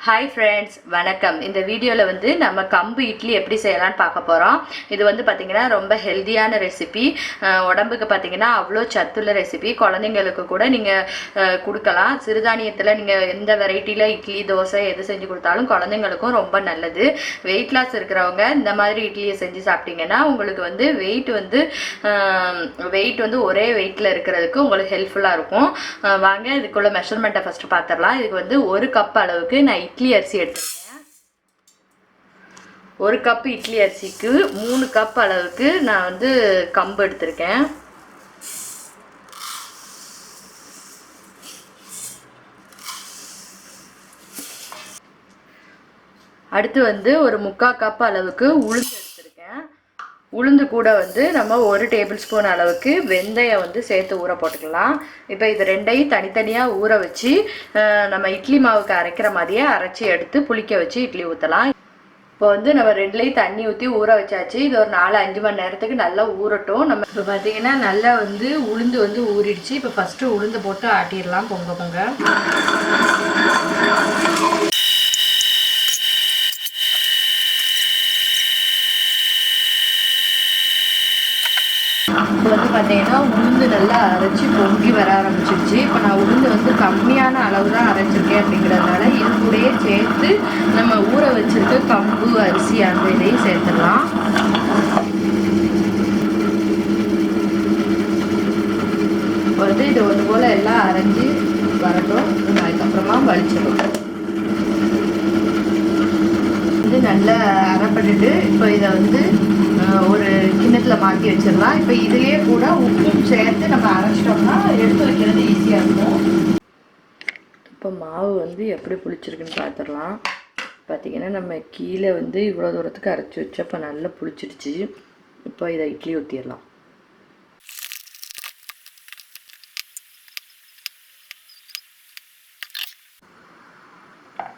Hi friends, வணக்கம். இந்த வீடியோவில் வந்து நம்ம கம்பு இட்லி எப்படி செய்யலான்னு பார்க்க போகிறோம். இது வந்து பார்த்திங்கன்னா ரொம்ப ஹெல்த்தியான ரெசிபி. உடம்புக்கு பார்த்திங்கன்னா அவ்வளோ சத்துள்ள ரெசிபி. குழந்தைங்களுக்கு கூட நீங்கள் கொடுக்கலாம். சிறுதானியத்தில் நீங்கள் எந்த வெரைட்டியில் இட்லி தோசை எது செஞ்சு கொடுத்தாலும் குழந்தைங்களுக்கும் ரொம்ப நல்லது. வெயிட் லாஸ் இருக்கிறவங்க இந்த மாதிரி இட்லியை செஞ்சு சாப்பிட்டீங்கன்னா உங்களுக்கு வந்து வெயிட் வந்து ஒரே வெயிட்டில் இருக்கிறதுக்கு உங்களுக்கு ஹெல்ப்ஃபுல்லாக இருக்கும். வாங்க இதுக்குள்ள மெஷர்மெண்ட்டை ஃபஸ்ட்டு பார்த்துடலாம். இதுக்கு வந்து 1 கப் அளவுக்கு நான் இட்லி அரிசி எடுத்துருக்கேன். 1 கப் இட்லி அரிசிக்கு 3 கப் அளவுக்கு நான் வந்து கம்பு எடுத்திருக்கேன். அடுத்து வந்து ஒரு 3/4 கப் அளவுக்கு உளுந்து எடுத்திருக்கேன். உளுந்து கூட வந்து நம்ம 1 டேபிள் ஸ்பூன் அளவுக்கு வெந்தயம் வந்து சேர்த்து ஊற போட்டுக்கலாம். இப்போ இது ரெண்டையும் தனித்தனியாக ஊற வச்சு நம்ம இட்லி மாவுக்கு அரைக்கிற மாதிரியே அரைச்சி எடுத்து புளிக்க வச்சு இட்லி ஊற்றலாம். இப்போ வந்து நம்ம ரெண்டுலேயும் தண்ணி ஊற்றி ஊற வச்சாச்சு. இது ஒரு 4-5 மணி நேரத்துக்கு நல்லா ஊறட்டும். நம்ம இப்போ பார்த்தீங்கன்னா நல்லா வந்து உளுந்து வந்து ஊறிடுச்சு. இப்போ ஃபஸ்ட்டு உளுந்து போட்டு ஆட்டிடலாம் பொங்க. இப்போ வந்து பார்த்தீங்கன்னா உளுந்து நல்லா அரைச்சி பொங்கி வர ஆரம்பிச்சிருச்சு. இப்போ நான் உளுந்து வந்து கம்மியான அளவு தான் அரைச்சிருக்கேன். அப்படிங்கிறதுனால இது கூடயே சேர்த்து நம்ம ஊற வச்சுருக்க கம்பு அரிசி அந்த இதையும் சேர்த்துடலாம். வந்து இது ஒன்று போல் எல்லாம் அரைஞ்சி வரட்டும். அதுக்கப்புறமா வலிச்சிடும். இது நல்லா அரைப்பட்டுட்டு இப்போ இதை வந்து ஒரு கிண்ணத்தில் மாற்றி வச்சிடலாம். இப்போ இதிலே கூட உப்பும் சேர்த்து நம்ம அரைச்சிட்டோம்னா எடுத்து வைக்கிறது ஈஸியாக இருக்கும். இப்போ மாவு வந்து எப்படி புளிச்சிருக்குன்னு பார்த்துடலாம். பார்த்திங்கன்னா நம்ம கீழே வந்து இவ்வளோ தூரத்துக்கு அரைச்சி வச்சா இப்போ நல்லா புளிச்சிடுச்சு. இப்போ இதை இட்லி ஊற்றிடலாம்.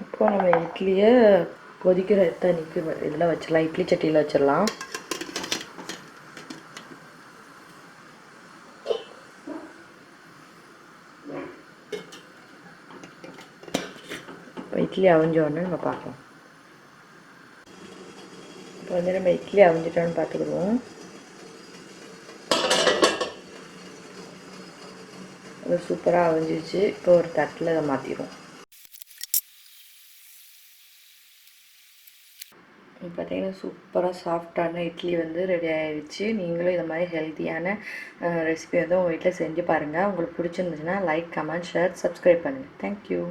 இப்போ நம்ம இட்லியை கொதிக்கிற தண்ணிக்கு இதில் வச்சிடலாம். இட்லி சட்டியில் வச்சிடலாம். இட்லி அவிஞ்சோடனே நம்ம பார்க்கலாம். இப்போ வந்து நம்ம இட்லி அவிஞ்சிட்டோன்னு பார்த்துக்கிடுவோம். அது சூப்பராக அவிஞ்சிச்சு. இப்போ ஒரு தட்டில் அதை மாற்றிடுவோம். பார்த்திங்கன்னா சூப்பராக சாஃப்டான இட்லி வந்து ரெடி ஆகிடுச்சு. நீங்களும் இந்த மாதிரி ஹெல்த்தியான ரெசிபி வந்து உங்கள் வீட்டில் செஞ்சு பாருங்கள். உங்களுக்கு பிடிச்சிருந்துச்சுன்னா லைக், கமெண்ட், ஷேர், சப்ஸ்கிரைப் பண்ணுங்கள். தேங்க்யூ.